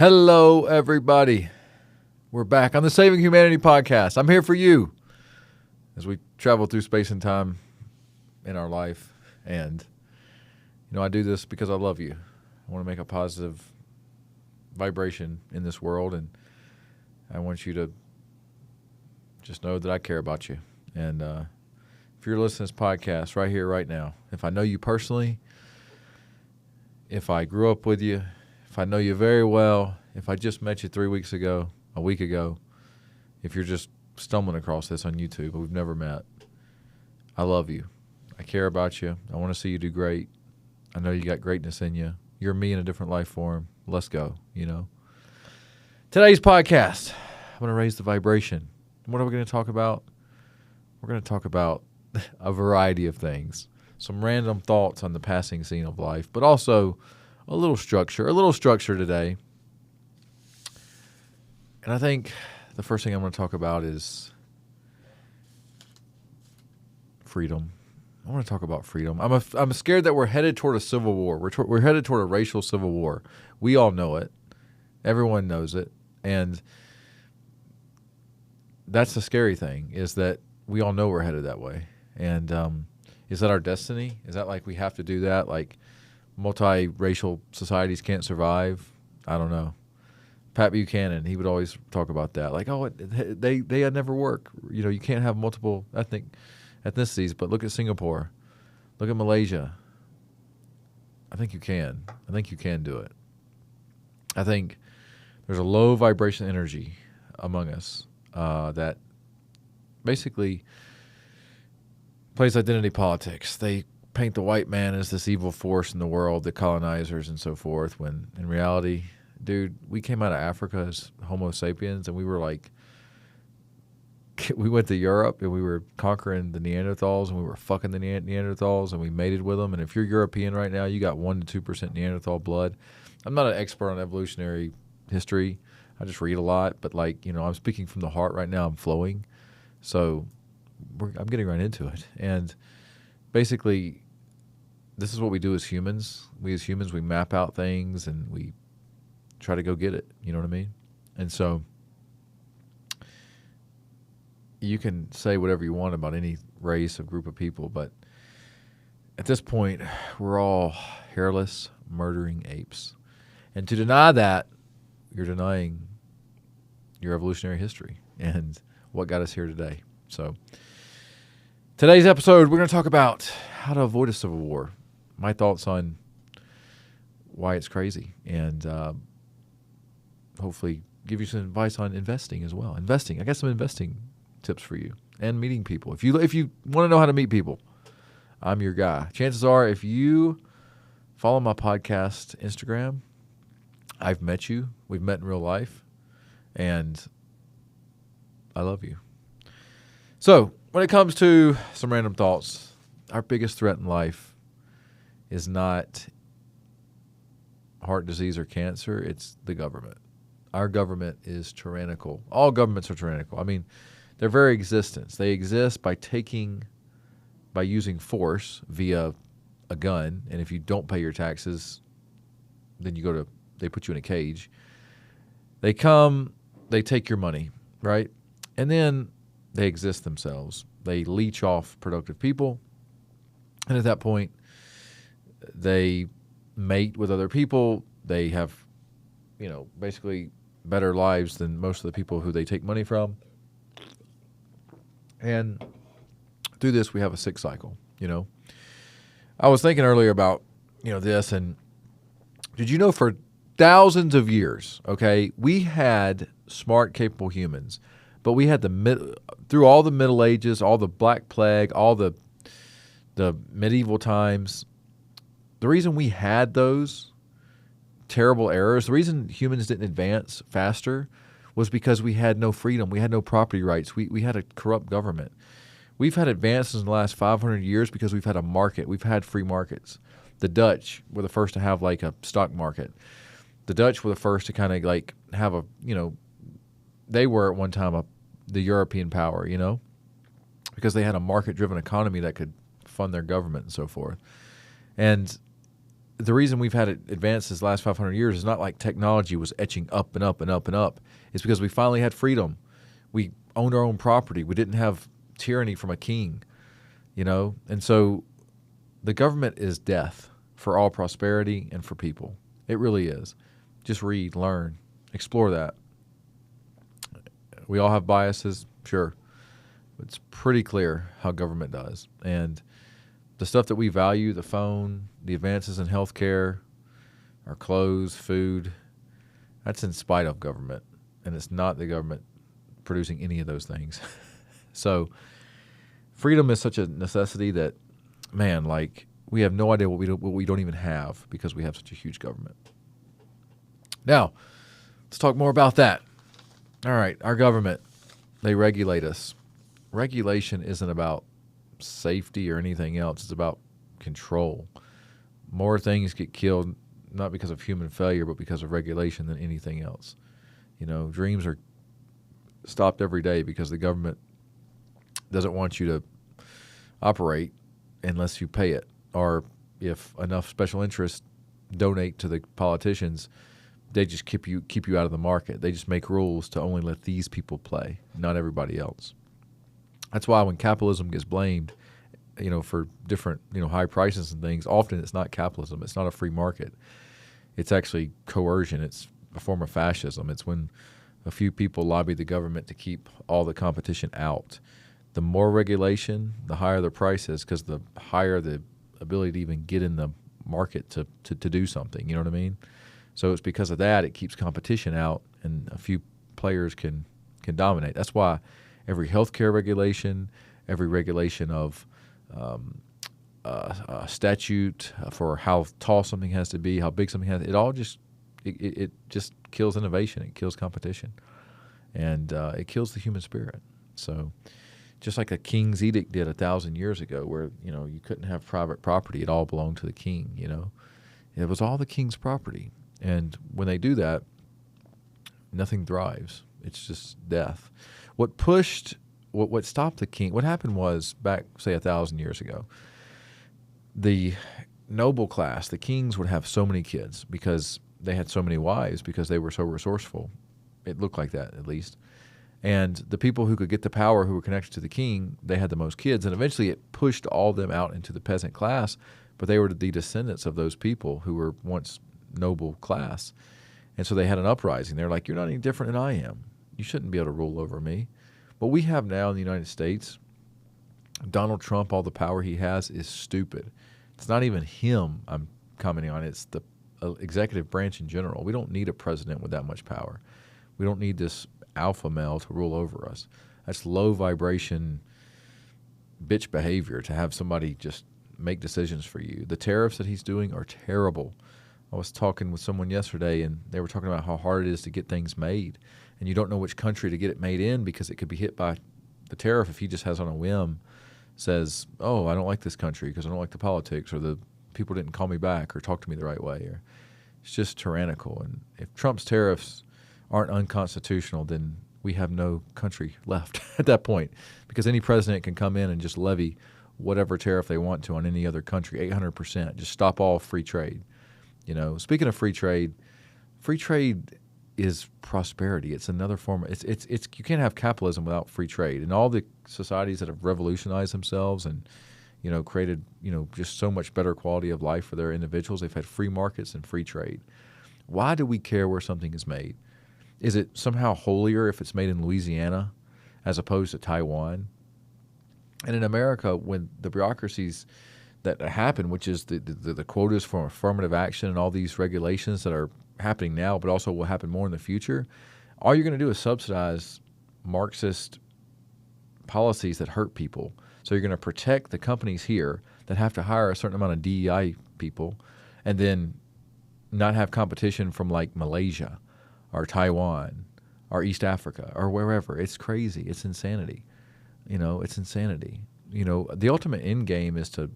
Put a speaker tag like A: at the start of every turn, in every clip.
A: Hello, everybody. We're back on the Saving Humanity podcast. I'm here for you as we travel through space and time in our life. And, I do this because I love you. I want to make a positive vibration in this world, and I want you to just know that I care about you. And if you're listening to this podcast right here, right now, if I know you personally, if I grew up with you, if I know you very well, if I just met you 3 weeks ago, a week ago, if you're just stumbling across this on YouTube, but we've never met, I love you. I care about you. I want to see you do great. I know you got greatness in you. You're me in a different life form. Let's go, Today's podcast, I'm going to raise the vibration. What are we going to talk about? We're going to talk about a variety of things. Some random thoughts on the passing scene of life, but also a little structure today. And I think the first thing I'm going to talk about is freedom. I want to talk about freedom. I'm scared that we're headed toward a civil war. We're headed toward a racial civil war. We all know it. Everyone knows it. And that's the scary thing, is that we all know we're headed that way. And is that our destiny? Is that like we have to do that? Like multiracial societies can't survive? I don't know. Pat Buchanan, he would always talk about that. Like, they never work. You can't have multiple ethnicities, but look at Singapore. Look at Malaysia. I think you can. I think you can do it. I think there's a low vibration energy among us that basically plays identity politics. They paint the white man as this evil force in the world, the colonizers and so forth, when in reality, dude, we came out of Africa as Homo sapiens, and we were like, we went to Europe and we were conquering the Neanderthals, and we were fucking the Neanderthals, and we mated with them. And if you're European right now, you got 1% to 2% Neanderthal blood. I'm not an expert on evolutionary history. I just read a lot, but I'm speaking from the heart right now. I'm flowing. So I'm getting right into it. And basically, this is what we do as humans. We as humans, we map out things and we try to go get it. You know what I mean? And so you can say whatever you want about any race or group of people, but at this point, we're all hairless, murdering apes. And to deny that, you're denying your evolutionary history and what got us here today. So today's episode, we're going to talk about how to avoid a civil war, my thoughts on why it's crazy, and hopefully give you some advice on investing as well. Investing, I got some investing tips for you, and meeting people. If you want to know how to meet people, I'm your guy. Chances are, if you follow my podcast Instagram, I've met you. We've met in real life, and I love you. So when it comes to some random thoughts, our biggest threat in life is not heart disease or cancer. It's the government. Our government is tyrannical. All governments are tyrannical. I mean, their very existence. They exist by using force via a gun. And if you don't pay your taxes, then they put you in a cage. They come, they take your money, right? And then they exist themselves. They leech off productive people. And at that point, they mate with other people. They have, basically better lives than most of the people who they take money from. And through this, we have a sick cycle, I was thinking earlier about, this, and did you know for thousands of years, okay, we had smart, capable humans, but we had through all the Middle Ages, all the Black Plague, all the medieval times, the reason we had those terrible errors, the reason humans didn't advance faster was because we had no freedom. We had no property rights. We had a corrupt government. We've had advances in the last 500 years because we've had a market. We've had free markets. The Dutch were the first to have like a stock market. The Dutch were the first to kind of like have a, they were at one time the European power, because they had a market-driven economy that could fund their government and so forth. And the reason we've had advances the last 500 years is not like technology was etching up and up and up and up. It's because we finally had freedom. We owned our own property. We didn't have tyranny from a king, you know? And so the government is death for all prosperity and for people. It really is. Just read, learn, explore that. We all have biases, sure. But it's pretty clear how government does. And the stuff that we value, the phone, the advances in healthcare, our clothes, food, that's in spite of government. And it's not the government producing any of those things. So freedom is such a necessity that, man, like we have no idea what we don't even have because we have such a huge government. Now, let's talk more about that. All right, our government, they regulate us. Regulation isn't about safety or anything else. It's about control. More things get killed not because of human failure, but because of regulation than anything else. You know, dreams are stopped every day because the government doesn't want you to operate unless you pay it, or if enough special interests donate to the politicians, they just keep you out of the market. They just make rules to only let these people play, not everybody else. That's why when capitalism gets blamed, you know, for different, you know, high prices and things, often it's not capitalism. It's not a free market. It's actually coercion. It's a form of fascism. It's when a few people lobby the government to keep all the competition out. The more regulation, the higher the price is, because the higher the ability to even get in the market to do something. You know what I mean? So it's because of that it keeps competition out, and a few players can dominate. That's why every healthcare regulation, every regulation of statute for how tall something has to be, how big something has, it all just it just kills innovation. It kills competition, and it kills the human spirit. So just like a king's edict did 1,000 years ago, where, you know, you couldn't have private property, it all belonged to the king. You know, it was all the king's property. And when they do that, nothing thrives. It's just death. What stopped the king, what happened was back, say, 1,000 years ago, the noble class, the kings would have so many kids because they had so many wives, because they were so resourceful. It looked like that, at least. And the people who could get the power, who were connected to the king, they had the most kids. And eventually it pushed all of them out into the peasant class, but they were the descendants of those people who were once noble class. And so they had an uprising. They're like, you're not any different than I am. You shouldn't be able to rule over me. What we have now in the United States, Donald Trump, all the power he has is stupid. It's not even him I'm commenting on. It's the executive branch in general. We don't need a president with that much power. We don't need this alpha male to rule over us. That's low vibration bitch behavior, to have somebody just make decisions for you. The tariffs that he's doing are terrible. I was talking with someone yesterday, and they were talking about how hard it is to get things made, and you don't know which country to get it made in because it could be hit by the tariff if he just has on a whim says, oh, I don't like this country because I don't like the politics, or the people didn't call me back or talk to me the right way. Or it's just tyrannical. And if Trump's tariffs aren't unconstitutional, then we have no country left at that point, because any president can come in and just levy whatever tariff they want to on any other country, 800%, just stop all free trade. You know, speaking of free trade is prosperity. It's another form. It's you can't have capitalism without free trade. And all the societies that have revolutionized themselves and, you know, created, you know, just so much better quality of life for their individuals, they've had free markets and free trade. Why do we care where something is made? Is it somehow holier if it's made in Louisiana as opposed to Taiwan? And in America, when the bureaucracies that happen, which is the quotas for affirmative action and all these regulations that are happening now, but also will happen more in the future, all you're going to do is subsidize Marxist policies that hurt people. So you're going to protect the companies here that have to hire a certain amount of DEI people, and then not have competition from like Malaysia or Taiwan or East Africa or wherever. It's crazy. It's insanity. You know, it's insanity. You know, the ultimate end game is to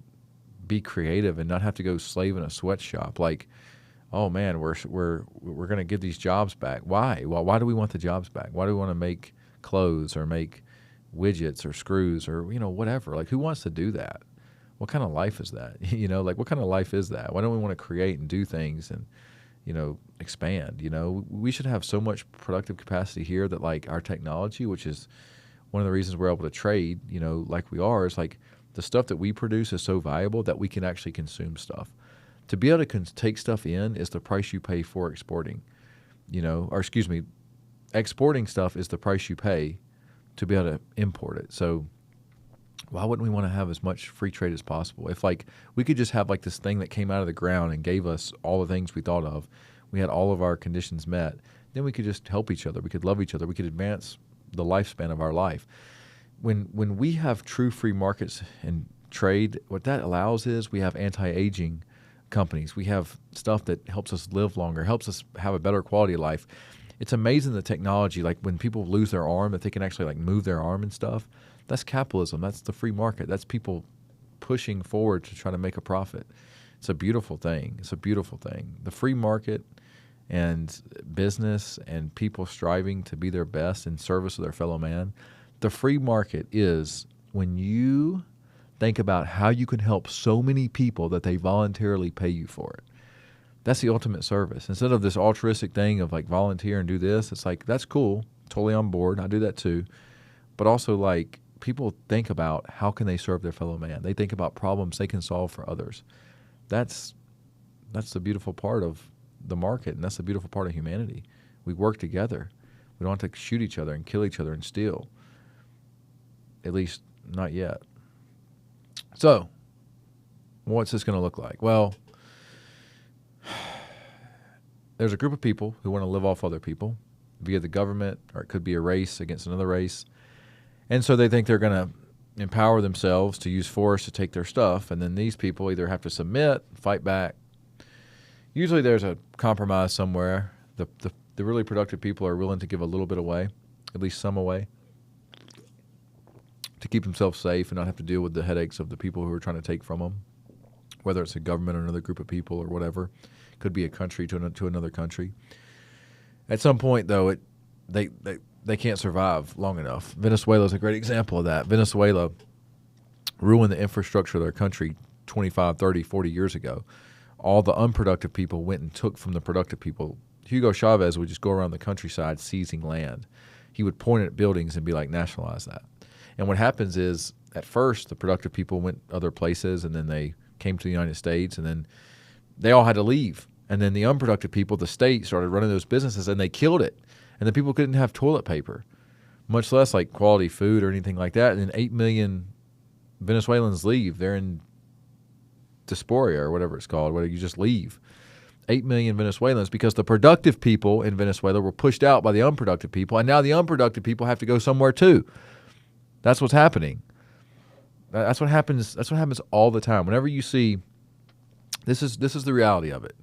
A: be creative and not have to go slave in a sweatshop. Like, oh man, we're going to give these jobs back. Why? Well, why do we want the jobs back? Why do we want to make clothes or make widgets or screws or, you know, whatever? Like, who wants to do that? what kind of life is that? Like what kind of life is that? Why don't we want to create and do things and, expand? We should have so much productive capacity here that like our technology, which is one of the reasons we're able to trade, like we are, is like the stuff that we produce is so valuable that we can actually consume stuff. To be able to take stuff in is the price you pay for exporting, or excuse me, exporting stuff is the price you pay to be able to import it. So why wouldn't we want to have as much free trade as possible? If like we could just have like this thing that came out of the ground and gave us all the things we thought of, we had all of our conditions met, then we could just help each other. We could love each other. We could advance the lifespan of our life. When we have true free markets and trade, what that allows is we have anti-aging companies. We have stuff that helps us live longer, helps us have a better quality of life. It's amazing the technology, like when people lose their arm, that they can actually like move their arm and stuff. That's capitalism. That's the free market. That's people pushing forward to try to make a profit. It's a beautiful thing. It's a beautiful thing. The free market and business and people striving to be their best in service of their fellow man. The free market is when you think about how you can help so many people that they voluntarily pay you for it. That's the ultimate service. Instead of this altruistic thing of like volunteer and do this, it's like, that's cool. Totally on board. I do that too. But also like people think about how can they serve their fellow man. They think about problems they can solve for others. That's the beautiful part of the market, and that's the beautiful part of humanity. We work together. We don't have to shoot each other and kill each other and steal. At least not yet. So, what's this going to look like? Well, there's a group of people who want to live off other people via the government, or it could be a race against another race. And so they think they're going to empower themselves to use force to take their stuff, and then these people either have to submit, fight back. Usually there's a compromise somewhere. The really productive people are willing to give a little bit away, at least some away, to keep themselves safe and not have to deal with the headaches of the people who are trying to take from them, whether it's a government or another group of people or whatever. It could be a country to another country. At some point, though, they can't survive long enough. Venezuela is a great example of that. Venezuela ruined the infrastructure of their country 25, 30, 40 years ago. All the unproductive people went and took from the productive people. Hugo Chavez would just go around the countryside seizing land. He would point at buildings and be like, nationalize that. And what happens is, at first, the productive people went other places, and then they came to the United States, and then they all had to leave. And then the unproductive people, the state, started running those businesses, and they killed it. And the people couldn't have toilet paper, much less like quality food or anything like that. And then 8 million Venezuelans leave. They're in diaspora or whatever it's called, where you just leave. 8 million Venezuelans, because the productive people in Venezuela were pushed out by the unproductive people, and now the unproductive people have to go somewhere too. That's what's happening. That's what happens. That's what happens all the time. Whenever you see, this is the reality of it.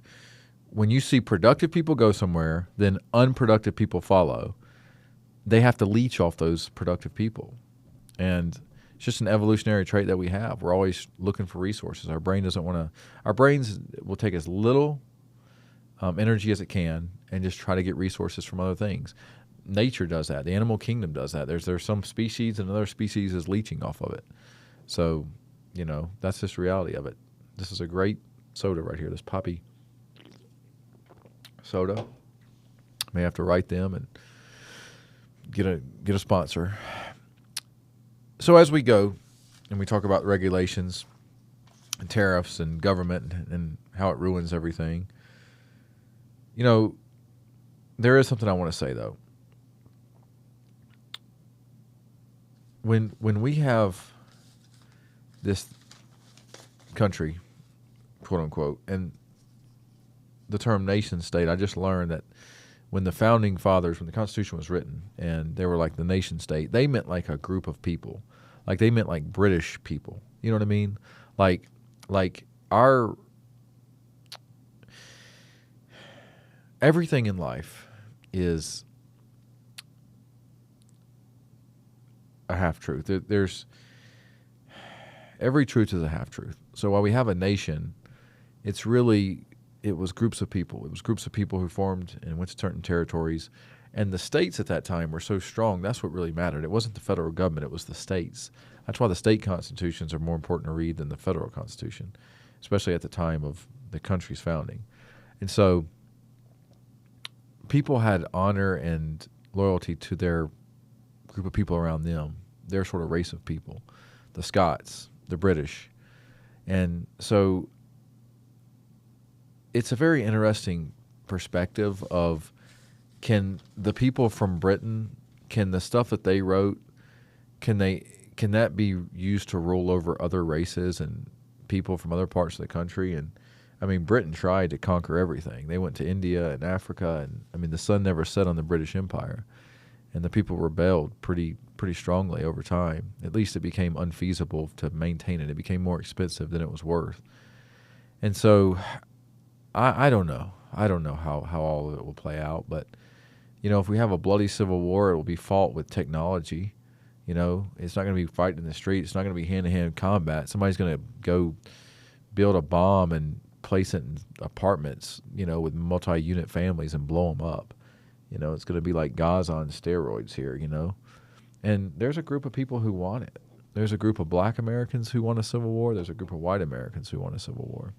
A: When you see productive people go somewhere, then unproductive people follow. They have to leech off those productive people, and it's just an evolutionary trait that we have. We're always looking for resources. Our brain doesn't want to. Our brains will take as little energy as it can and just try to get resources from other things. Nature does that. The animal kingdom does that. There's some species, and another species is leeching off of it. So, that's just reality of it. This is a great soda right here. This Poppy soda. May have to write them and get a sponsor. So as we go and we talk about regulations and tariffs and government and how it ruins everything, there is something I want to say though. When we have this country, quote unquote, and the term nation state, I just learned that when the founding fathers, when the Constitution was written and they were like the nation state, they meant like a group of people. Like they meant like British people. You know what I mean? Like our everything in life is a half-truth. There's every truth is a half-truth. So while we have a nation, it was groups of people. It was groups of people who formed and went to certain territories. And the states at that time were so strong, that's what really mattered. It wasn't the federal government, it was the states. That's why the state constitutions are more important to read than the federal constitution, especially at the time of the country's founding. And so people had honor and loyalty to their group of people around them, their sort of race of people, the Scots, the British. And so it's a very interesting perspective of, can the people from Britain, can the stuff that they wrote, can that be used to rule over other races and people from other parts of the country? And I mean, Britain tried to conquer everything. They went to India and Africa, and I mean, the sun never set on the British Empire, and the people rebelled pretty strongly over time. At least it became unfeasible to maintain it. It became more expensive than it was worth. And so I don't know. I don't know how all of it will play out, but if we have a bloody civil war, it will be fought with technology. It's not going to be fighting in the street. It's not going to be hand-to-hand combat. Somebody's going to go build a bomb and place it in apartments, with multi-unit families and blow them up. It's going to be like Gaza on steroids here, And there's a group of people who want it. There's a group of black Americans who want a civil war. There's a group of white Americans who want a civil war.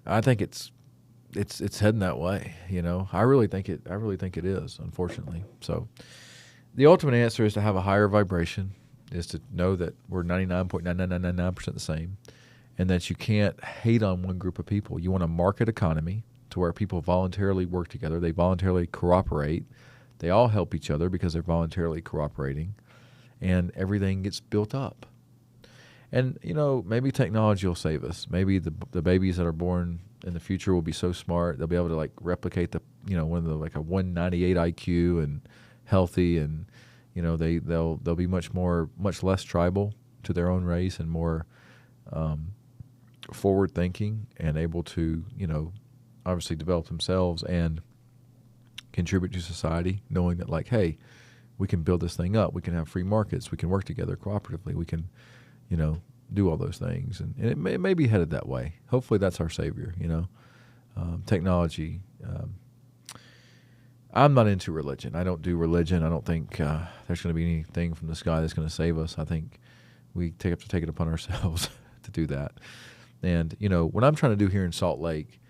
A: I think it's heading that way, I really think it is, unfortunately. So the ultimate answer is to have a higher vibration, is to know that we're 99.99999% the same, and that you can't hate on one group of people. You want a market economy to where people voluntarily work together. They voluntarily cooperate. They all help each other because they're voluntarily cooperating, and everything gets built up. And, maybe technology will save us. Maybe the babies that are born in the future will be so smart, they'll be able to replicate a 198 IQ and healthy, and, they'll be much less tribal to their own race and more forward thinking and able to, obviously develop themselves and contribute to society, knowing that hey, we can build this thing up. We can have free markets. We can work together cooperatively. We can, do all those things. And it may be headed that way. Hopefully that's our savior, technology. I'm not into religion. I don't do religion. I don't think there's going to be anything from the sky that's going to save us. I think we have to take it upon ourselves to do that. And, what I'm trying to do here in Salt Lake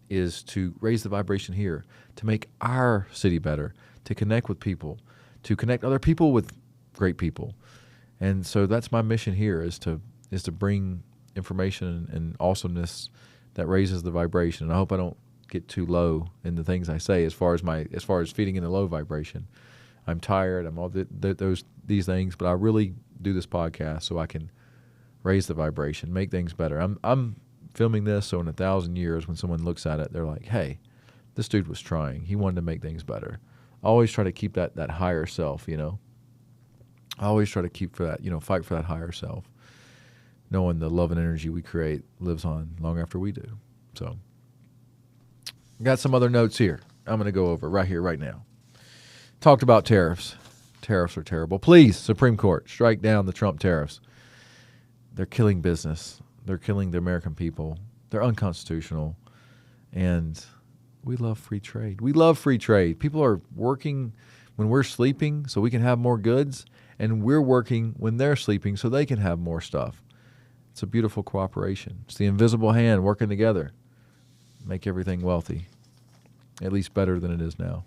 A: is to raise the vibration here, to make our city better, to connect with people, to connect other people with great people. And so that's my mission here, is to bring information and awesomeness that raises the vibration. And I hope I don't get too low in the things I say as far as feeding in the low vibration. I'm tired. I'm all these things, but I really do this podcast so I can raise the vibration, make things better. I'm filming this so in 1,000 years when someone looks at it, they're like, hey, this dude was trying. He wanted to make things better. I always try to keep that higher self, I always try to keep for that, fight for that higher self, knowing the love and energy we create lives on long after we do. So got some other notes here I'm going to go over right here, right now. Talked about tariffs. Tariffs are terrible. Please, Supreme Court, strike down the Trump tariffs. They're killing business. They're killing the American people. They're unconstitutional. And we love free trade. We love free trade. People are working when we're sleeping so we can have more goods, and we're working when they're sleeping so they can have more stuff. It's a beautiful cooperation. It's the invisible hand working together. Make everything wealthy, at least better than it is now.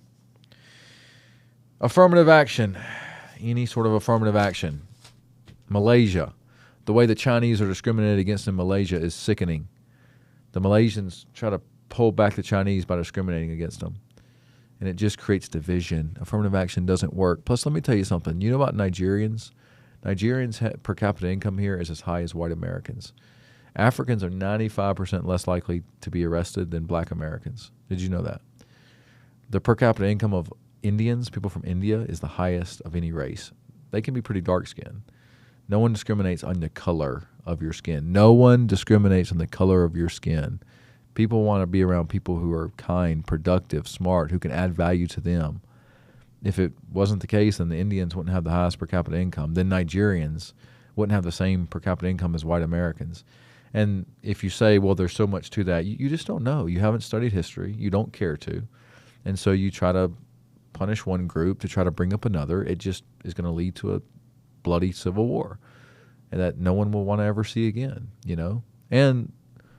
A: Affirmative action. Any sort of affirmative action. Malaysia. The way the Chinese are discriminated against in Malaysia is sickening. The Malaysians try to pull back the Chinese by discriminating against them. And it just creates division. Affirmative action doesn't work. Plus, let me tell you something. You know about Nigerians? Nigerians' per capita income here is as high as white Americans. Africans are 95% less likely to be arrested than black Americans. Did you know that? The per capita income of Indians, people from India, is the highest of any race. They can be pretty dark-skinned. No one discriminates on the color of your skin. No one discriminates on the color of your skin. People want to be around people who are kind, productive, smart, who can add value to them. If it wasn't the case, then the Indians wouldn't have the highest per capita income. Then Nigerians wouldn't have the same per capita income as white Americans. And if you say, well, there's so much to that, you just don't know. You haven't studied history. You don't care to. And so you try to punish one group to try to bring up another. It just is going to lead to bloody civil war, and that no one will want to ever see again, you know? And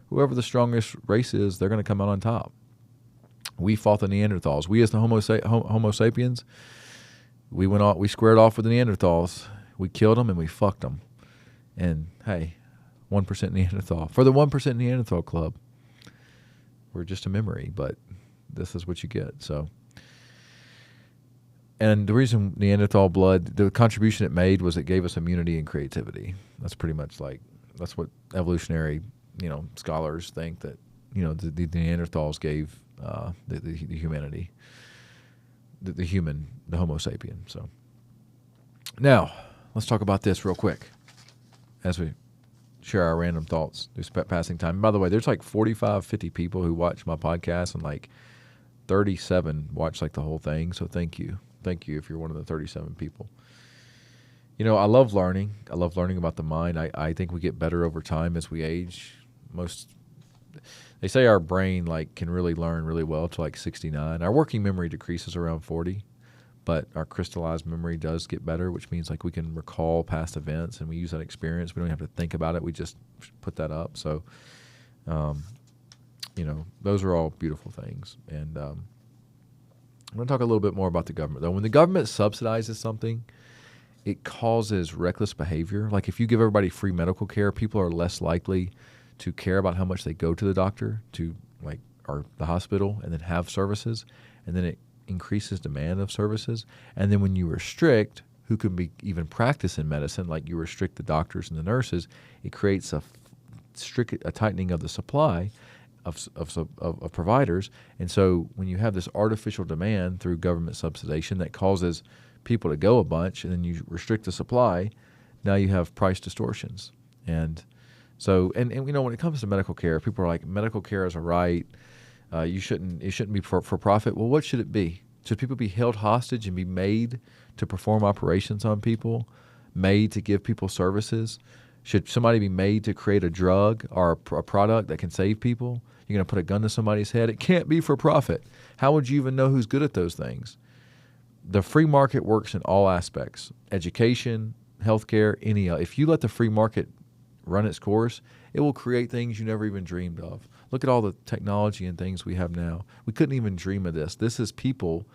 A: whoever the strongest race is, they're going to come out on top. We fought the Neanderthals. We as the Homo sapiens, we squared off with the Neanderthals. We killed them and we fucked them. And hey, 1% Neanderthal. For the 1% Neanderthal Club, we're just a memory, but this is what you get. So, and the reason Neanderthal blood, the contribution it made was it gave us immunity and creativity. That's pretty much like, that's what evolutionary, scholars think, that, the Neanderthals gave the humanity, the human, the Homo sapien. So now let's talk about this real quick as we share our random thoughts through passing time. And by the way, there's like 45, 50 people who watch my podcast, and like 37 watch like the whole thing. So thank you. Thank you if you're one of the 37 people. I love learning. I love learning about the mind. I think we get better over time as we age. They say our brain can really learn really well to 69. Our working memory decreases around 40, but our crystallized memory does get better, which means we can recall past events and we use that experience. We don't have to think about it. We just put that up. So, those are all beautiful things. And I'm going to talk a little bit more about the government, though. When the government subsidizes something, it causes reckless behavior. Like if you give everybody free medical care, people are less likely to care about how much they go to the doctor, or the hospital, and then have services, and then it increases demand of services. And then when you restrict who can be even practice in medicine, like you restrict the doctors and the nurses, it creates a tightening of the supply of providers. And so when you have this artificial demand through government subsidization that causes people to go a bunch, and then you restrict the supply, now you have price distortions. And so, and when it comes to medical care, people are like, medical care is a right. It shouldn't be for profit. Well, what should it be? Should people be held hostage and be made to perform operations on people, made to give people services? Should somebody be made to create a drug or a product that can save people? You're going to put a gun to somebody's head? It can't be for profit. How would you even know who's good at those things? The free market works in all aspects: education, healthcare, if you let the free market run its course, it will create things you never even dreamed of. Look at all the technology and things we have now. We couldn't even dream of this. This is people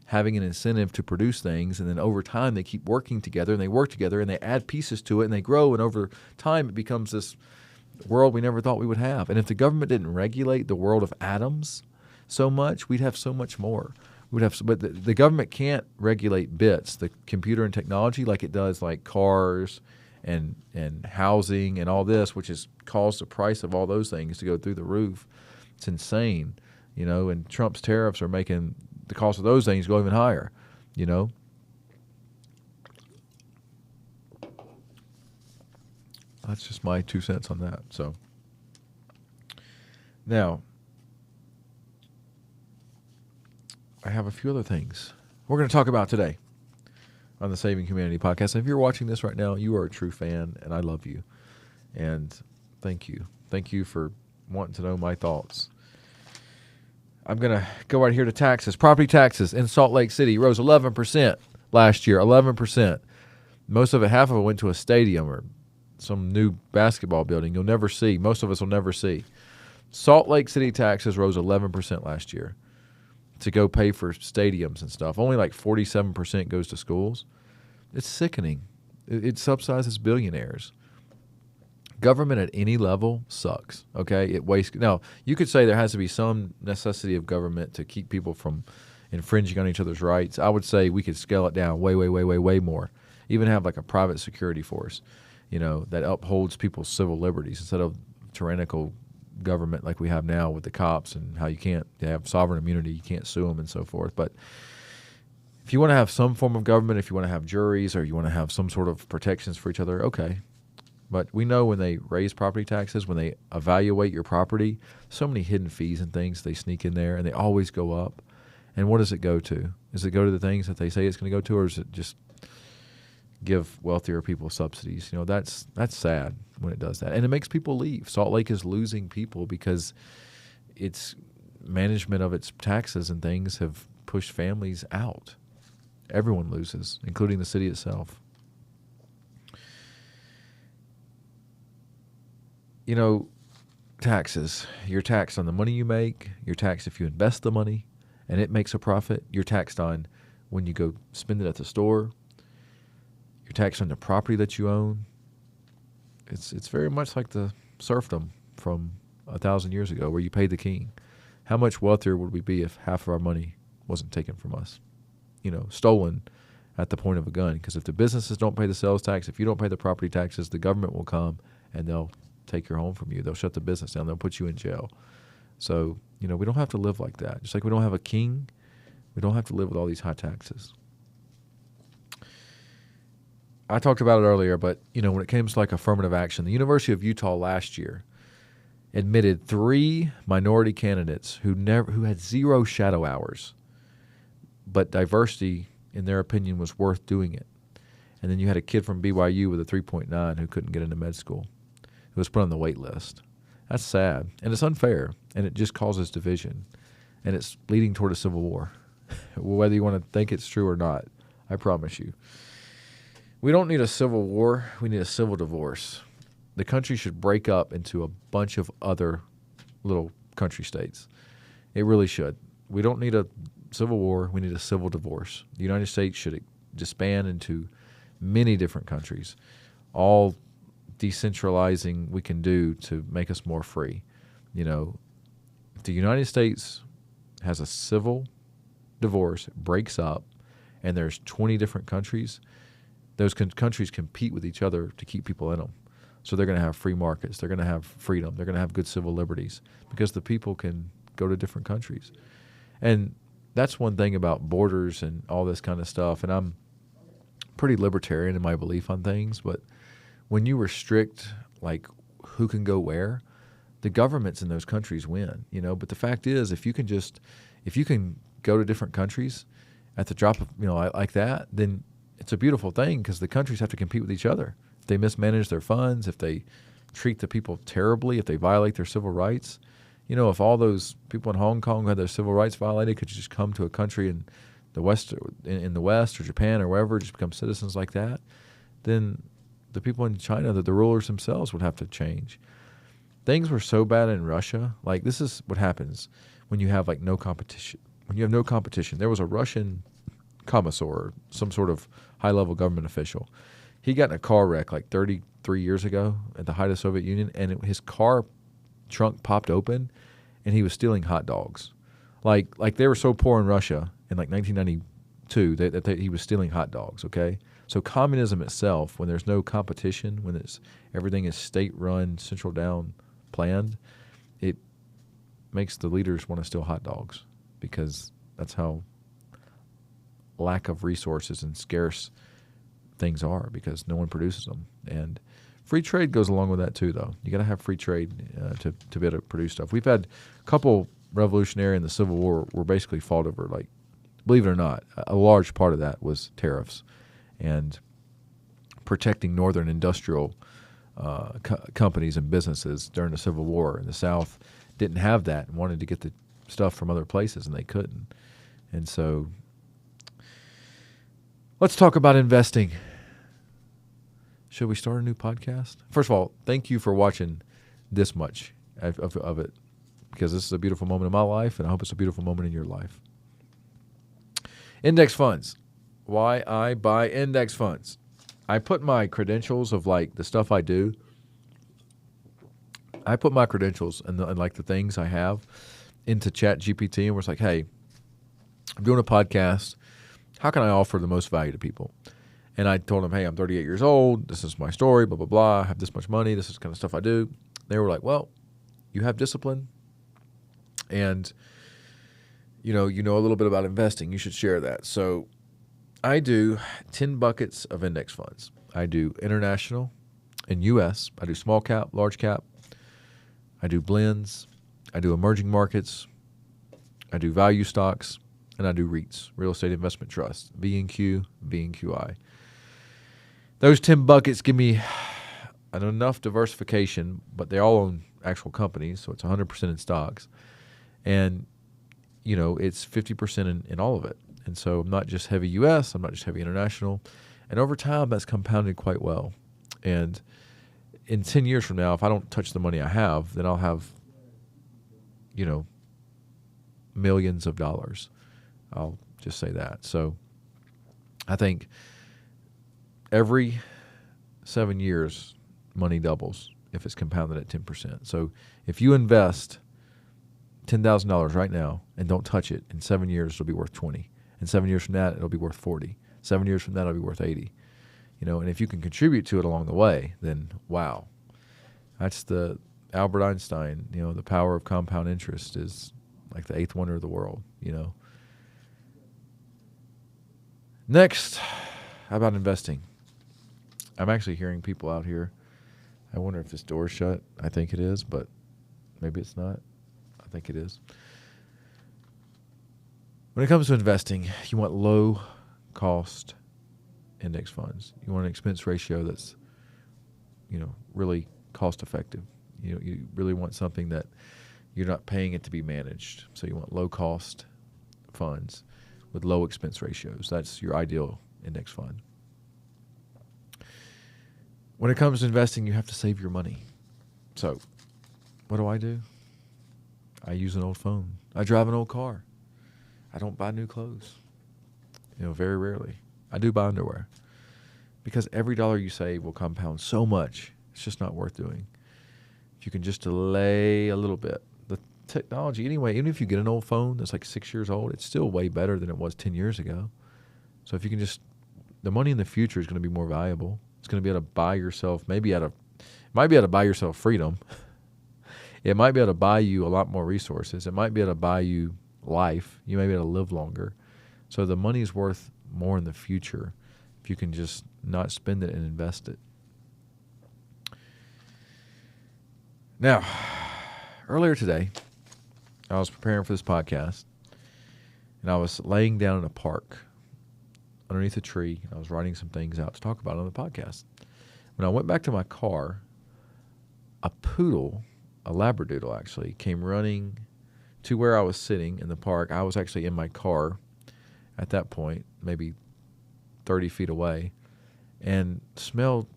A: having an incentive to produce things, and then over time they keep working together, and they work together, and they add pieces to it, and they grow, and over time it becomes this world we never thought we would have. And if the government didn't regulate the world of atoms so much, we'd have so much more. But the government can't regulate bits, the computer and technology, like it does cars and housing and all this, which has caused the price of all those things to go through the roof. It's insane, and Trump's tariffs are making the cost of those things go even higher, That's just my 2 cents on that. So now I have a few other things we're going to talk about today on the Saving Humanity podcast. And if you're watching this right now, you are a true fan, and I love you. And thank you. Thank you for wanting to know my thoughts. I'm going to go right here to taxes. Property taxes in Salt Lake City rose 11% last year, 11%. Most of it, half of it went to a stadium or some new basketball building you'll never see. Most of us will never see. Salt Lake City taxes rose 11% last year to go pay for stadiums and stuff. Only 47% goes to schools. It's sickening. It subsidizes billionaires. Government at any level sucks, okay? It wastes. Now, you could say there has to be some necessity of government to keep people from infringing on each other's rights. I would say we could scale it down way more. Even have a private security force, that upholds people's civil liberties instead of tyrannical government like we have now with the cops and how you have sovereign immunity, you can't sue them and so forth. But if you want to have some form of government, if you want to have juries or you want to have some sort of protections for each other, okay. But we know when they raise property taxes, when they evaluate your property, so many hidden fees and things they sneak in there, and they always go up. And what does it go to? Does it go to the things that they say it's going to go to, or does it just give wealthier people subsidies? That's sad when it does that. And it makes people leave. Salt Lake is losing people because its management of its taxes and things have pushed families out. Everyone loses, including the city itself. you know, taxes. You're taxed on the money you make. You're taxed if you invest the money and it makes a profit. You're taxed on when you go spend it at the store. You're taxed on the property that you own. It's very much like the serfdom from 1,000 years ago where you paid the king. How much wealthier would we be if half of our money wasn't taken from us? You know, stolen at the point of a gun. Because if the businesses don't pay the sales tax, if you don't pay the property taxes, the government will come and they'll take your home from you. They'll shut the business down. They'll put you in jail. So, you know, we don't have to live like that. Just like we don't have a king, we don't have to live with all these high taxes. I talked about it earlier, but, you know, when it comes to like affirmative action, the University of Utah last year admitted 3 minority candidates who had 0 shadow hours, but diversity, in their opinion, was worth doing it. And then you had a kid from BYU with a 3.9 who couldn't get into med school, who was put on the wait list. That's sad, and it's unfair, and it just causes division, and it's leading toward a civil war, whether you want to think it's true or not, I promise you. We don't need a civil war. We need a civil divorce. The country should break up into a bunch of other little country states. It really should. We don't need a civil war. We need a civil divorce. The United States should disband into many different countries, all decentralizing we can do to make us more free. You know, if the United States has a civil divorce, breaks up, and there's 20 different countries, those countries compete with each other to keep people in them. So they're going to have free markets. They're going to have freedom. They're going to have good civil liberties because the people can go to different countries. And that's one thing about borders and all this kind of stuff. And I'm pretty libertarian in my belief on things, but when you restrict like who can go where, the governments in those countries win, you know. But the fact is, if you can go to different countries at the drop of, you know, like that, then it's a beautiful thing because the countries have to compete with each other. If they mismanage their funds, if they treat the people terribly, if they violate their civil rights, you know, if all those people in Hong Kong who had their civil rights violated could just come to a country in the West or Japan or wherever, just become citizens like that, then the people in China, the rulers themselves would have to change. Things were so bad in Russia. Like, this is what happens when you have like no competition. When you have no competition, there was a Russian commissar, some sort of high-level government official. He got in a car wreck like 33 years ago at the height of the Soviet Union, and his car trunk popped open, and he was stealing hot dogs. Like they were so poor in Russia in like 1992 that he was stealing hot dogs, okay? So communism itself, when there's no competition, when everything is state-run, central-down planned, it makes the leaders want to steal hot dogs because that's how lack of resources and scarce things are, because no one produces them. And free trade goes along with that too, though. You got to have free trade to be able to produce stuff. We've had a couple revolutionary in the Civil War were basically fought over, like, believe it or not, a large part of that was tariffs and protecting northern industrial companies and businesses during the Civil War. And the South didn't have that and wanted to get the stuff from other places, and they couldn't. And so let's talk about investing. Should we start a new podcast? First of all, thank you for watching this much of it, because this is a beautiful moment in my life, and I hope it's a beautiful moment in your life. Index funds. Why I buy index funds. I put my credentials of like the stuff I do. I put my credentials and like the things I have into ChatGPT, and was like, hey, I'm doing a podcast. How can I offer the most value to people? And I told them, hey, I'm 38 years old. This is my story, blah, blah, blah. I have this much money. This is the kind of stuff I do. They were like, well, you have discipline, and you know a little bit about investing. You should share that. So I do 10 buckets of index funds. I do international and U.S. I do small cap, large cap. I do blends. I do emerging markets. I do value stocks. And I do REITs, real estate investment trusts, VNQ, VNQI. Those 10 buckets give me enough diversification, but they all own actual companies, so it's 100% in stocks. And, you know, it's 50% in all of it. And so I'm not just heavy U.S., I'm not just heavy international. And over time, that's compounded quite well. And in 10 years from now, if I don't touch the money I have, then I'll have, millions of dollars. I'll just say that. So I think every 7 years, money doubles if it's compounded at 10%. So if you invest $10,000 right now and don't touch it, in 7 years it'll be worth 20. And 7 years from that, it'll be worth 40. 7 years from that, it'll be worth 80. And if you can contribute to it along the way, then wow. That's the Albert Einstein, the power of compound interest is like the eighth wonder of the world, Next, how about investing? I'm actually hearing people out here. I wonder if this door's shut. I think it is, but maybe it's not. I think it is. When it comes to investing, you want low cost index funds. You want an expense ratio that's, really cost effective. You really want something that you're not paying it to be managed. So you want low cost funds with low expense ratios. That's your ideal index fund. When it comes to investing, you have to save your money. So what do? I use an old phone. I drive an old car. I don't buy new clothes. Very rarely. I do buy underwear. Because every dollar you save will compound so much, it's just not worth doing. If you can just delay a little bit. The technology, anyway, even if you get an old phone that's like 6 years old, it's still way better than it was 10 years ago. So if you can the money in the future is going to be more valuable. It's going to be able to buy yourself, might be able to buy yourself freedom. It might be able to buy you a lot more resources. It might be able to buy you life. You may be able to live longer. So the money is worth more in the future if you can just not spend it and invest it. Now, earlier today, I was preparing for this podcast, and I was laying down in a park underneath a tree. I was writing some things out to talk about on the podcast. When I went back to my car, a poodle, a Labradoodle actually, came running to where I was sitting in the park. I was actually in my car at that point, maybe 30 feet away, and smelled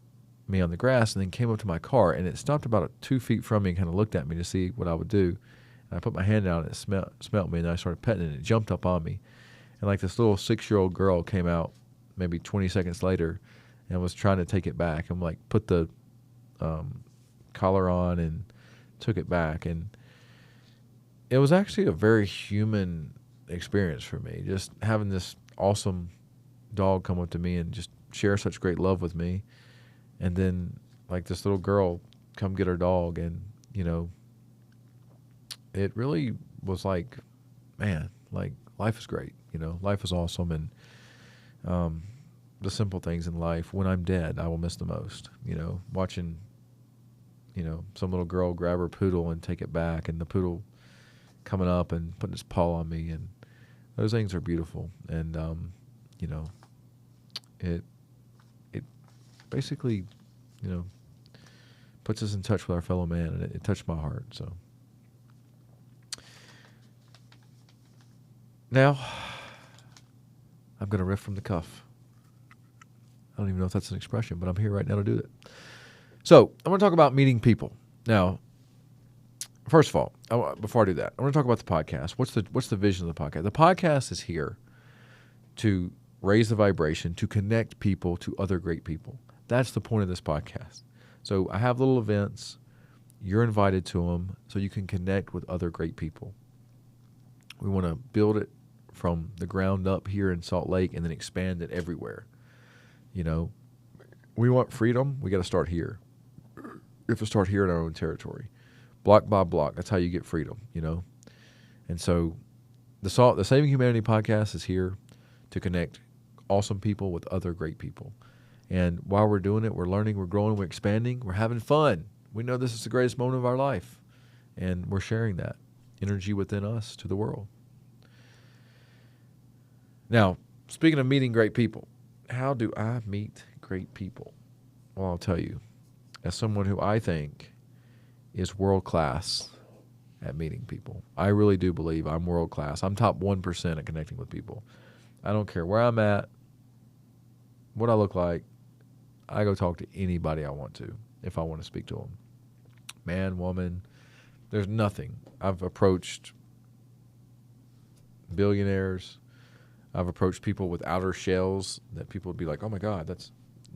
A: me on the grass and then came up to my car, and it stopped about 2 feet from me and kind of looked at me to see what I would do. And I put my hand down and it smelled me, and I started petting it, and it jumped up on me. And like this little 6-year-old girl came out maybe 20 seconds later and was trying to take it back. I'm like, put the collar on and took it back. And it was actually a very human experience for me, just having this awesome dog come up to me and just share such great love with me. And then like this little girl come get her dog, and it really was like, man, like life is great. Life is awesome. And the simple things in life, when I'm dead, I will miss the most. Watching some little girl grab her poodle and take it back, and the poodle coming up and putting his paw on me, and those things are beautiful. And it basically puts us in touch with our fellow man, and it touched my heart. So now I'm going to riff from the cuff. I don't even know if that's an expression, but I'm here right now to do it. So I want to talk about meeting people. Now, first of all, before I do that, I want to talk about the podcast. What's the vision of the podcast? The podcast is here to raise the vibration, to connect people to other great people. That's the point of this podcast. So I have little events. You're invited to them so you can connect with other great people. We want to build it from the ground up here in Salt Lake and then expand it everywhere. We want freedom. We got to start here. We have to start here in our own territory. Block by block. That's how you get freedom, And so the Saving Humanity podcast is here to connect awesome people with other great people. And while we're doing it, we're learning, we're growing, we're expanding, we're having fun. We know this is the greatest moment of our life. And we're sharing that energy within us to the world. Now, speaking of meeting great people, how do I meet great people? Well, I'll tell you, as someone who I think is world-class at meeting people. I really do believe I'm world-class. I'm top 1% at connecting with people. I don't care where I'm at, what I look like. I go talk to anybody I want to. if I want to speak to them. Man, woman, there's nothing. I've approached billionaires. I've approached people with outer shells that people would be like, "Oh my God,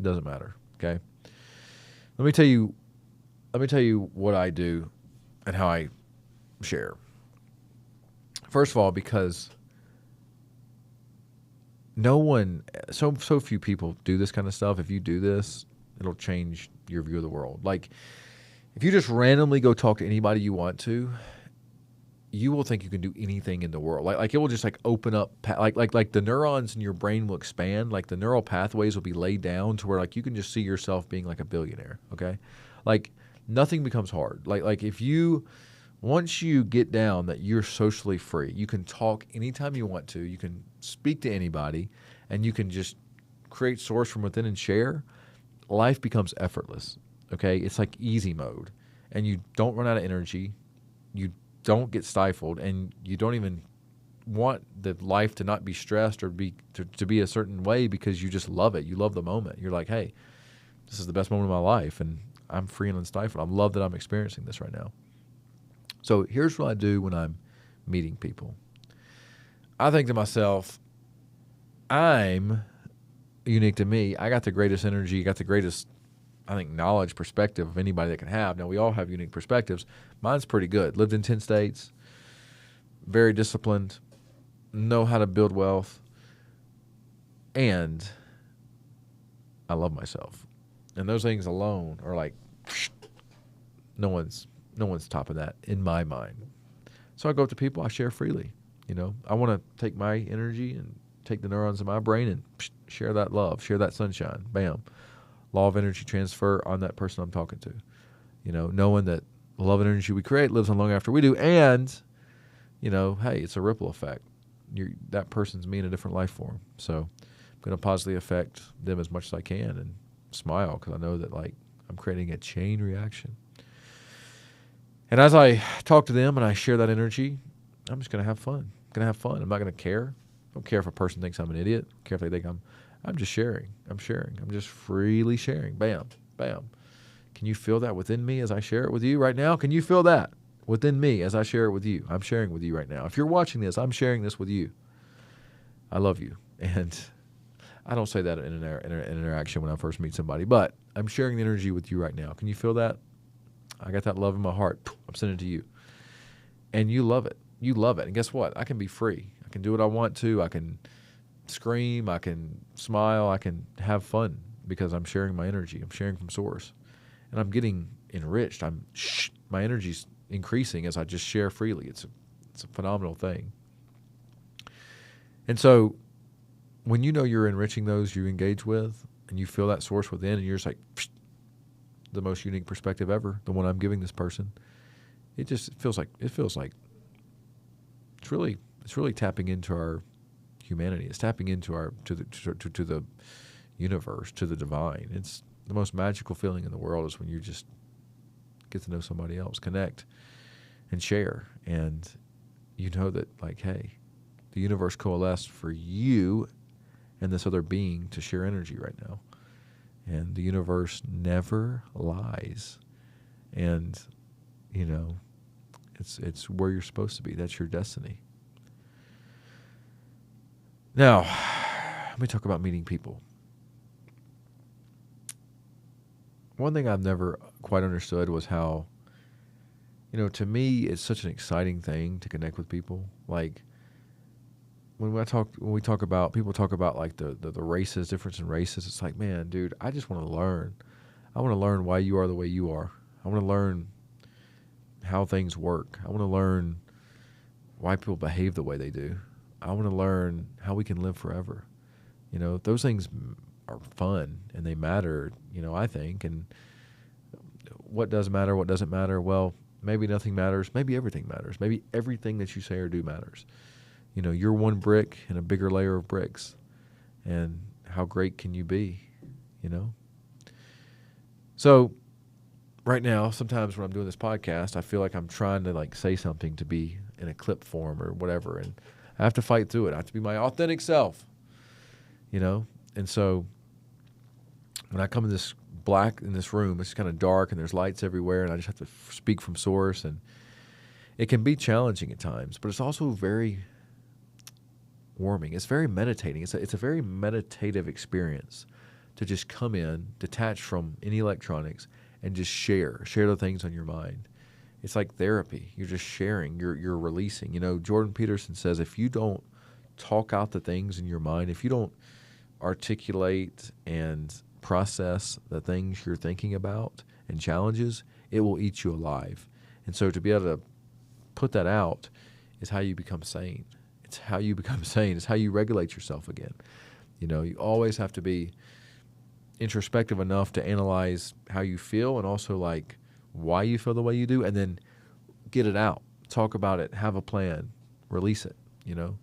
A: doesn't matter." Okay. Let me tell you what I do and how I share. First of all, because so few people do this kind of stuff. If you do this, it'll change your view of the world. Like, if you just randomly go talk to anybody you want to, you will think you can do anything in the world. Like it will just like open up, like the neurons in your brain will expand. Like the neural pathways will be laid down to where like you can just see yourself being like a billionaire. Okay, like nothing becomes hard. Like once you get down that you're socially free, you can talk anytime you want to. You can speak to anybody, and you can just create source from within and share. Life becomes effortless. Okay, it's like easy mode, and you don't run out of energy. You don't get stifled, and you don't even want the life to not be stressed or to be a certain way because you just love it. You love the moment. You're like, hey, this is the best moment of my life, and I'm free and unstifled. I love that I'm experiencing this right now. So here's what I do when I'm meeting people. I think to myself, I'm unique to me. I got the greatest energy, got the greatest, I think, knowledge, perspective of anybody that can have. Now, we all have unique perspectives. Mine's pretty good. Lived in 10 states, very disciplined, know how to build wealth, and I love myself. And those things alone are like, no one's topping that in my mind. So I go up to people, I share freely. You know, I want to take my energy and take the neurons in my brain and share that love, share that sunshine. Bam. Law of energy transfer on that person I'm talking to. You know, knowing that the love and energy we create lives on long after we do. And, you know, hey, it's a ripple effect. That person's me in a different life form. So I'm going to positively affect them as much as I can and smile because I know that, like, I'm creating a chain reaction. And as I talk to them and I share that energy, I'm just going to have fun. I'm going to have fun. I'm not going to care. I don't care if a person thinks I'm an idiot. I don't care if they think I'm just sharing. I'm sharing. I'm just freely sharing. Bam, bam. Can you feel that within me as I share it with you right now? Can you feel that within me as I share it with you? I'm sharing with you right now. If you're watching this, I'm sharing this with you. I love you. And I don't say that in an interaction when I first meet somebody, but I'm sharing the energy with you right now. Can you feel that? I got that love in my heart. I'm sending it to you. And you love it. You love it. And guess what? I can be free. I can do what I want to. I can scream. I can smile. I can have fun because I'm sharing my energy. I'm sharing from source. And I'm getting enriched. My energy's increasing as I just share freely. It's a phenomenal thing. And so when you know you're enriching those you engage with and you feel that source within and you're just like, the most unique perspective ever, the one I'm giving this person, it feels like it's really tapping into our humanity. It's tapping into to the universe, to the divine. It's the most magical feeling in the world is when you just get to know somebody else, connect and share. And you know that, like, hey, the universe coalesced for you and this other being to share energy right now. And the universe never lies. And, you know, it's where you're supposed to be. That's your destiny. Now, let me talk about meeting people. One thing I've never quite understood was how, you know, to me, it's such an exciting thing to connect with people. Like, when we talk about people talk about like the races, difference in races, it's like, man, dude, I just want to learn. I want to learn why you are the way you are. I want to learn how things work. I want to learn why people behave the way they do. I want to learn how we can live forever. You know, those things are fun and they matter, you know, I think. And what does matter, what doesn't matter? Well, maybe nothing matters. Maybe everything matters. Maybe everything that you say or do matters. You know, you're one brick in a bigger layer of bricks. And how great can you be, you know? So right now, sometimes when I'm doing this podcast, I feel like I'm trying to like say something to be in a clip form or whatever. And I have to fight through it. I have to be my authentic self, you know? And so when I come in this black in this room. It's kind of dark and there's lights everywhere, and I just have to speak from source. And it can be challenging at times, but it's also very warming. It's very meditating. It's a very meditative experience to just come in, detach from any electronics, and just share the things on your mind. It's like therapy. You're just sharing. You're releasing. You know, Jordan Peterson says if you don't talk out the things in your mind, if you don't articulate and process the things you're thinking about and challenges, it will eat you alive. And so to be able to put that out is how you become sane. It's how you become sane. It's how you regulate yourself again. You know, you always have to be introspective enough to analyze how you feel and also like why you feel the way you do, and then get it out, talk about it, have a plan, release it. You know,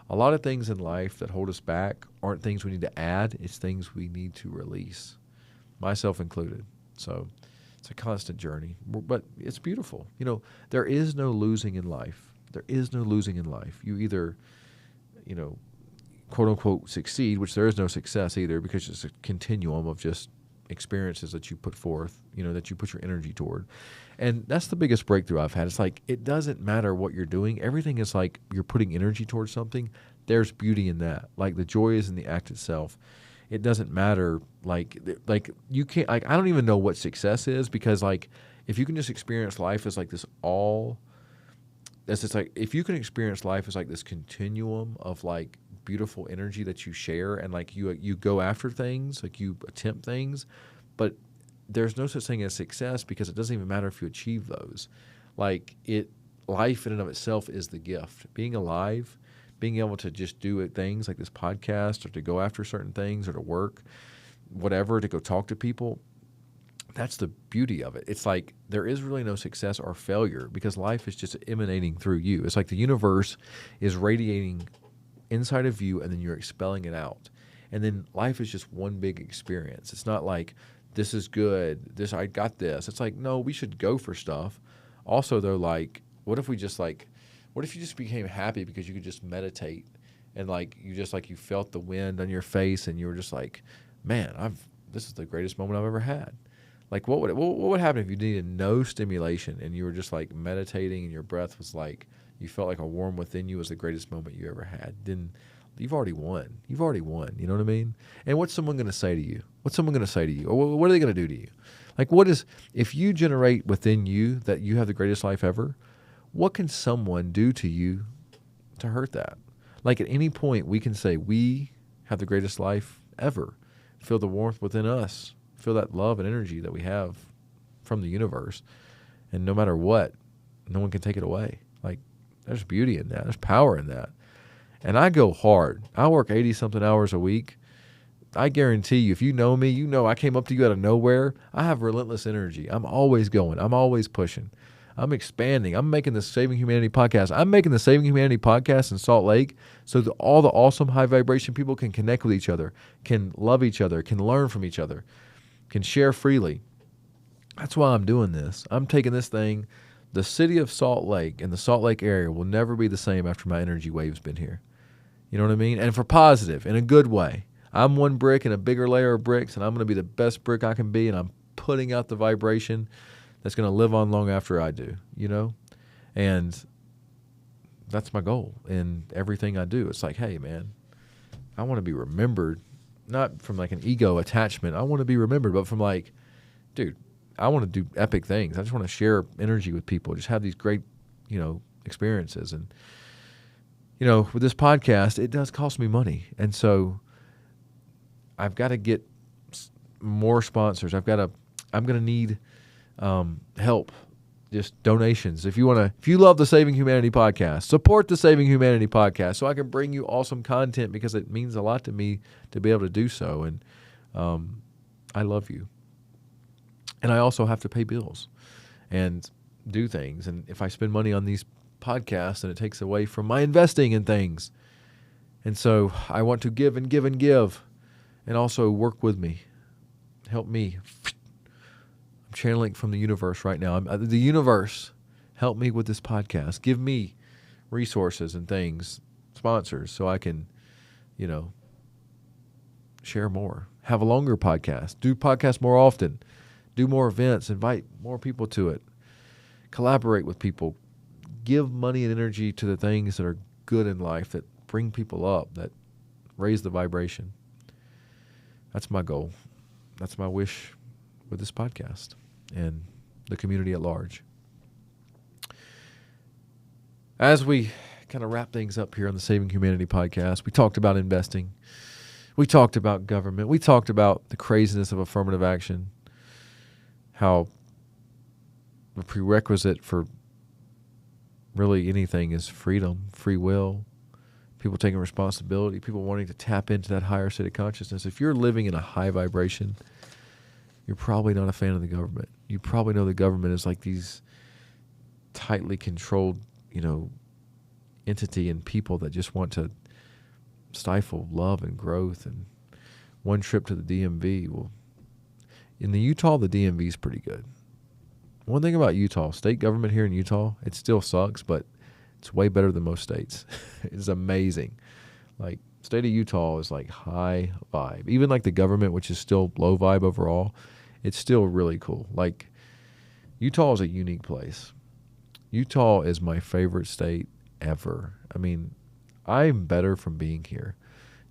A: a lot of things in life that hold us back aren't things we need to add, it's things we need to release, myself included. So it's a constant journey, but it's beautiful. You know, there is no losing in life. There is no losing in life. You either, you know, quote unquote succeed, which there is no success either, because it's a continuum of just experiences that you put forth, you know, that you put your energy toward. And that's the biggest breakthrough I've had. It's like, it doesn't matter what you're doing. Everything is like you're putting energy towards something. There's beauty in that. Like the joy is in the act itself. It doesn't matter. Like you can't, like, I don't even know what success is, because like, if you can just experience life as like this that's just like, if you can experience life as like this continuum of like beautiful energy that you share, and like you go after things, like you attempt things, but there's no such thing as success, because it doesn't even matter if you achieve those. Like life in and of itself is the gift. Being alive, being able to just do things like this podcast, or to go after certain things, or to work, whatever, to go talk to people. That's the beauty of it. It's like there is really no success or failure, because life is just emanating through you. It's like the universe is radiating inside of you, and then you're expelling it out. And then life is just one big experience. It's not like, this is good, I got this. It's like, no, we should go for stuff. Also, though, like, what if you just became happy because you could just meditate, and like you felt the wind on your face, and you were just like, man, this is the greatest moment I've ever had. Like, what would happen if you needed no stimulation, and you were just like meditating, and your breath was like, you felt like a warm within you was the greatest moment you ever had? Then you've already won. You've already won. You know what I mean? And what's someone going to say to you? What's someone going to say to you? Or what are they going to do to you? Like, if you generate within you that you have the greatest life ever, what can someone do to you to hurt that? Like, at any point, we can say, we have the greatest life ever. Feel the warmth within us. Feel that love and energy that we have from the universe. And no matter what, no one can take it away. Like, there's beauty in that. There's power in that. And I go hard. I work 80-something hours a week. I guarantee you, if you know me, you know I came up to you out of nowhere. I have relentless energy. I'm always going. I'm always pushing. I'm expanding. I'm making the Saving Humanity podcast. I'm making the Saving Humanity podcast in Salt Lake so that all the awesome high vibration people can connect with each other, can love each other, can learn from each other, can share freely. That's why I'm doing this. I'm taking this thing. The city of Salt Lake and the Salt Lake area will never be the same after my energy wave's been here. You know what I mean? And for positive, in a good way. I'm one brick in a bigger layer of bricks, and I'm going to be the best brick I can be, and I'm putting out the vibration that's going to live on long after I do, you know? And that's my goal in everything I do. It's like, hey, man, I want to be remembered, not from like an ego attachment. I want to be remembered, but from like, dude, I want to do epic things. I just want to share energy with people, just have these great, you know, experiences. And, you know, with this podcast, it does cost me money. And so I've got to get more sponsors. I'm going to need help, just donations. If you love the Saving Humanity podcast, support the Saving Humanity podcast so I can bring you awesome content, because it means a lot to me to be able to do so. And I love you. And I also have to pay bills and do things. And if I spend money on these podcasts, then it takes away from my investing in things. And so I want to give and give and give, and also work with me. Help me. I'm channeling from the universe right now. The universe, help me with this podcast. Give me resources and things, sponsors, so I can, you know, share more. Have a longer podcast. Do podcasts more often. Do more events. Invite more people to it. Collaborate with people. Give money and energy to the things that are good in life, that bring people up, that raise the vibration. That's my goal. That's my wish with this podcast and the community at large. As we kind of wrap things up here on the Saving Humanity podcast, we talked about investing. We talked about government. We talked about the craziness of affirmative action, how the prerequisite for really anything is freedom, free will, people taking responsibility, people wanting to tap into that higher state of consciousness. If you're living in a high vibration, you're probably not a fan of the government. You probably know the government is like these tightly controlled, entity and people that just want to stifle love and growth. And one trip to the DMV, well, in the Utah, the DMV is pretty good. One thing about Utah, state government here in Utah, it still sucks, but it's way better than most states. It's amazing. Like, state of Utah is like high vibe. Even like the government, which is still low vibe overall, it's still really cool. Like, Utah is a unique place. Utah is my favorite state ever. I mean, I'm better from being here.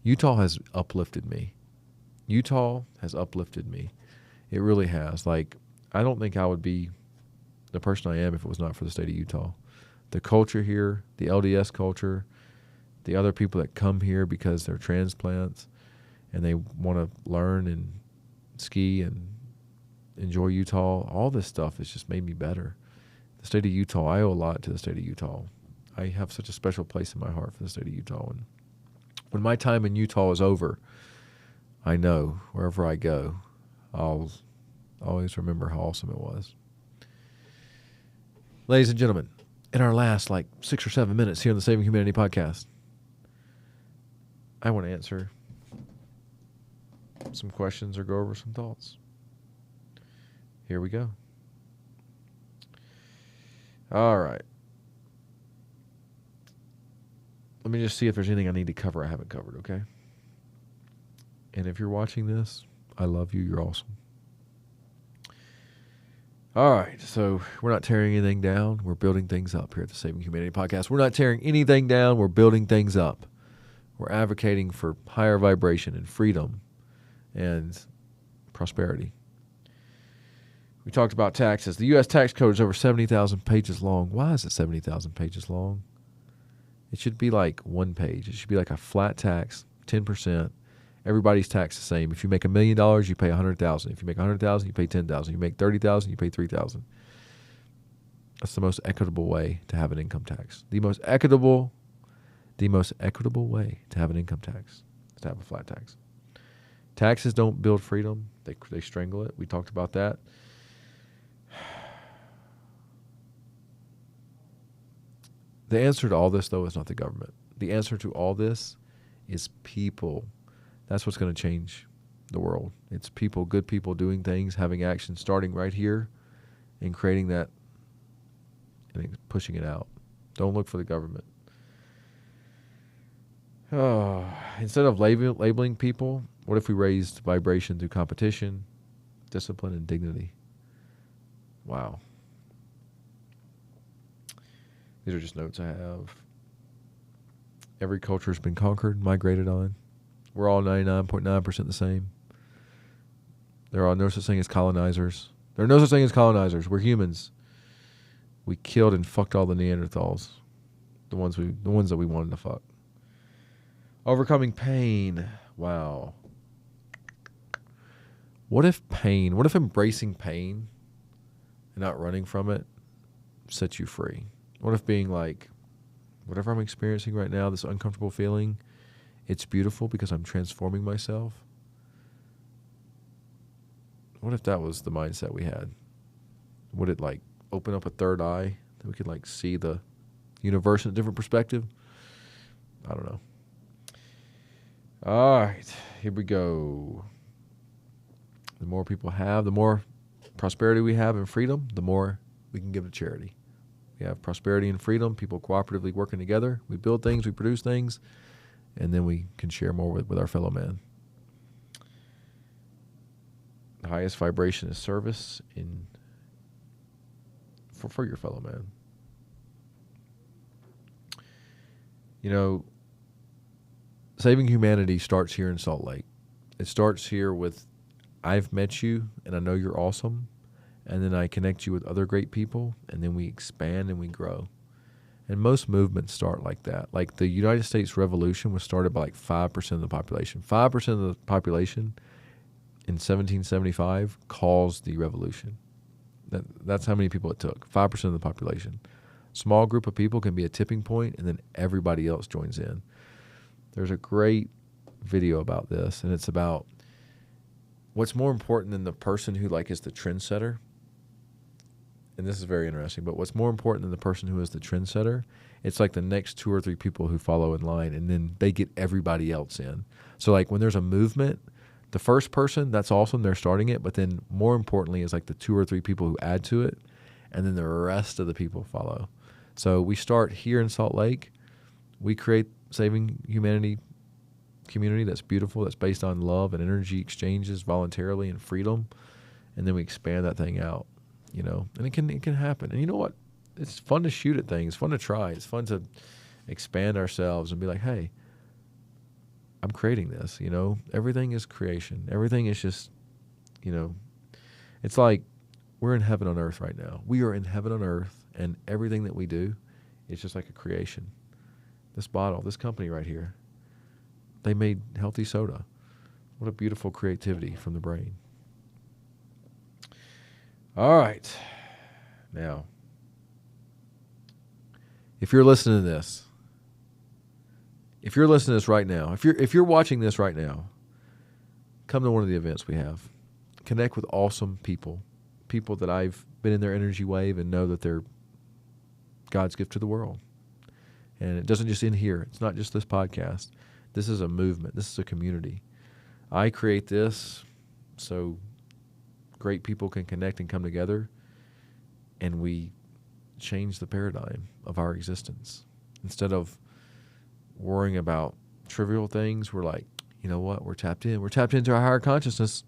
A: Utah has uplifted me. Utah has uplifted me. It really has. Like, I don't think I would be the person I am if it was not for the state of Utah. The culture here, the LDS culture, the other people that come here because they're transplants and they want to learn and ski and enjoy Utah, all this stuff has just made me better. The state of Utah, I owe a lot to the state of Utah. I have such a special place in my heart for the state of Utah. And when my time in Utah is over, I know wherever I go, I'll always remember how awesome it was. Ladies and gentlemen, in our last 6 or 7 minutes here on the Saving Humanity podcast, I want to answer some questions or go over some thoughts. Here we go. All right. Let me just see if there's anything I need to cover I haven't covered, okay? And if you're watching this, I love you. You're awesome. All right, so we're not tearing anything down. We're building things up here at the Saving Humanity podcast. We're not tearing anything down. We're building things up. We're advocating for higher vibration and freedom and prosperity. We talked about taxes. The U.S. tax code is over 70,000 pages long. Why is it 70,000 pages long? It should be like one page. It should be like a flat tax, 10%. Everybody's taxed the same. If you make $1 million, you pay $100,000. If you make $100,000, you pay $10,000. You make $30,000, you pay $3,000. That's the most equitable way to have an income tax. The most equitable way to have an income tax is to have a flat tax. Taxes don't build freedom. They strangle it. We talked about that. The answer to all this, though, is not the government. The answer to all this is people. That's what's going to change the world. It's people, good people doing things, having action, starting right here and creating that and pushing it out. Don't look for the government. Instead of labeling people, what if we raised vibration through competition, discipline, and dignity? Wow. These are just notes I have. Every culture has been conquered, migrated on. We're all 99.9% the same. There are no such thing as colonizers. There are no such thing as colonizers. We're humans. We killed and fucked all the Neanderthals. The ones that we wanted to fuck. Overcoming pain. Wow. What if embracing pain and not running from it sets you free? What if being like, whatever I'm experiencing right now, this uncomfortable feeling, it's beautiful because I'm transforming myself? What if that was the mindset we had? Would it open up a third eye that we could see the universe in a different perspective? I don't know. All right, here we go. The more people have, the more prosperity we have and freedom, the more we can give to charity. We have prosperity and freedom, people cooperatively working together. We build things, we produce things, and then we can share more with our fellow man. The highest vibration is service for your fellow man. You know, saving humanity starts here in Salt Lake. It starts here with, I've met you and I know you're awesome. And then I connect you with other great people, and then we expand and we grow. And most movements start like that. Like the United States Revolution was started by like 5% of the population. 5% of the population in 1775 caused the revolution. That's how many people it took. 5% of the population. Small group of people can be a tipping point, and then everybody else joins in. There's a great video about this, and it's about what's more important than the person who like is the trendsetter. And this is very interesting, but what's more important than the person who is the trendsetter? It's like the next 2 or 3 people who follow in line, and then they get everybody else in. So like when there's a movement, the first person, that's awesome, they're starting it, but then more importantly is like the 2 or 3 people who add to it, and then the rest of the people follow. So we start here in Salt Lake. We create Saving Humanity community that's beautiful, that's based on love and energy exchanges voluntarily and freedom, and then we expand that thing out. You know, and it can happen. And you know what? It's fun to shoot at things. It's fun to try. It's fun to expand ourselves and be like, hey, I'm creating this. You know, everything is creation. Everything is just, you know, it's like we're in heaven on earth right now. We are in heaven on earth, and everything that we do is just like a creation. This bottle, this company right here, they made healthy soda. What a beautiful creativity from the brain. All right. Now, if you're listening to this, right now, if you're watching this right now, come to one of the events we have. Connect with awesome people that I've been in their energy wave and know that they're God's gift to the world. And it doesn't just end here. It's not just this podcast. This is a movement. This is a community. I create this so great people can connect and come together, and we change the paradigm of our existence. Instead of worrying about trivial things, we're like, you know what? We're tapped in. We're tapped into our higher consciousness.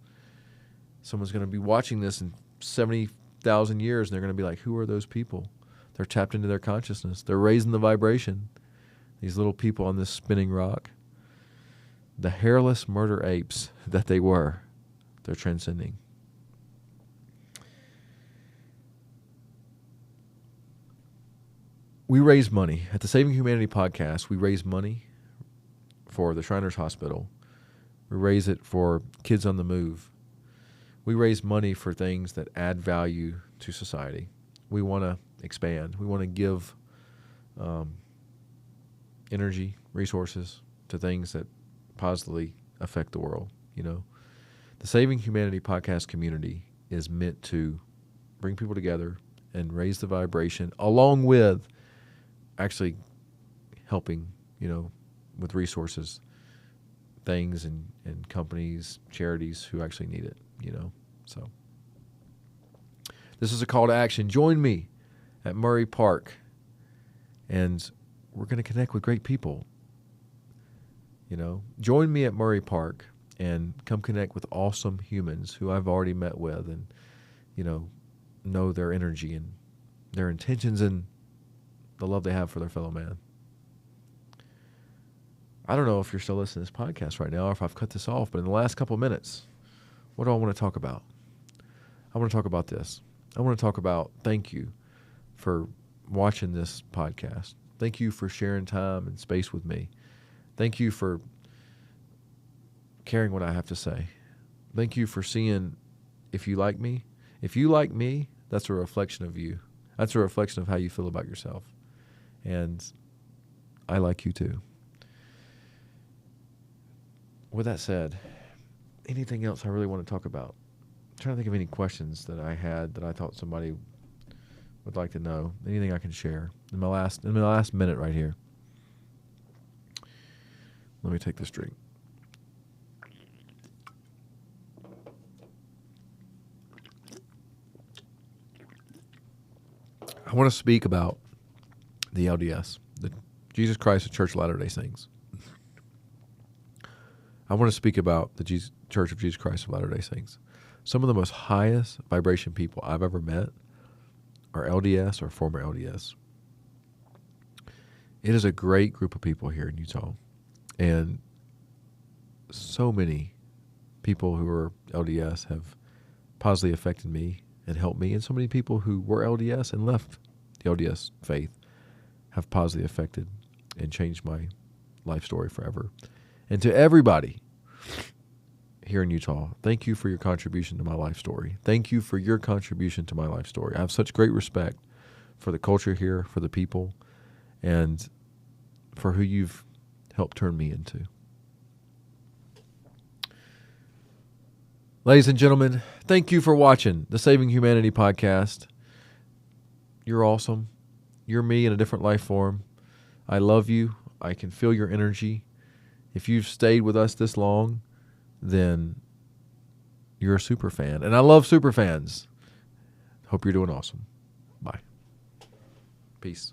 A: Someone's going to be watching this in 70,000 years, and they're going to be like, who are those people? They're tapped into their consciousness. They're raising the vibration. These little people on this spinning rock, the hairless murder apes that they were, they're transcending. We raise money. At the Saving Humanity podcast, we raise money for the Shriners Hospital. We raise it for Kids on the Move. We raise money for things that add value to society. We want to expand. We want to give energy, resources to things that positively affect the world. You know, the Saving Humanity podcast community is meant to bring people together and raise the vibration, along with actually helping, you know, with resources, things and companies, charities who actually need it, you know. So this is a call to action. Join me at Murray Park, and we're going to connect with great people. You know, join me at Murray Park and come connect with awesome humans who I've already met with, and, you know their energy and their intentions and the love they have for their fellow man. I don't know if you're still listening to this podcast right now or if I've cut this off, but in the last couple of minutes, what do I want to talk about? I want to talk about this. I want to talk about thank you for watching this podcast. Thank you for sharing time and space with me. Thank you for caring what I have to say. Thank you for seeing if you like me. If you like me, that's a reflection of you. That's a reflection of how you feel about yourself. And I like you too. With that said, anything else I really want to talk about? I'm trying to think of any questions that I had that I thought somebody would like to know. Anything I can share in my last minute right here. Let me take this drink. I want to speak about the LDS, the Jesus Christ of Church of Latter-day Saints. I want to speak about the Church of Jesus Christ of Latter-day Saints. Some of the most highest vibration people I've ever met are LDS or former LDS. It is a great group of people here in Utah. And so many people who are LDS have positively affected me and helped me. And so many people who were LDS and left the LDS faith have positively affected and changed my life story forever. And to everybody here in Utah, thank you for your contribution to my life story. Thank you for your contribution to my life story. I have such great respect for the culture here, for the people, and for who you've helped turn me into. Ladies and gentlemen, thank you for watching the Saving Humanity podcast. You're awesome. You're me in a different life form. I love you. I can feel your energy. If you've stayed with us this long, then you're a super fan. And I love super fans. Hope you're doing awesome. Bye. Peace.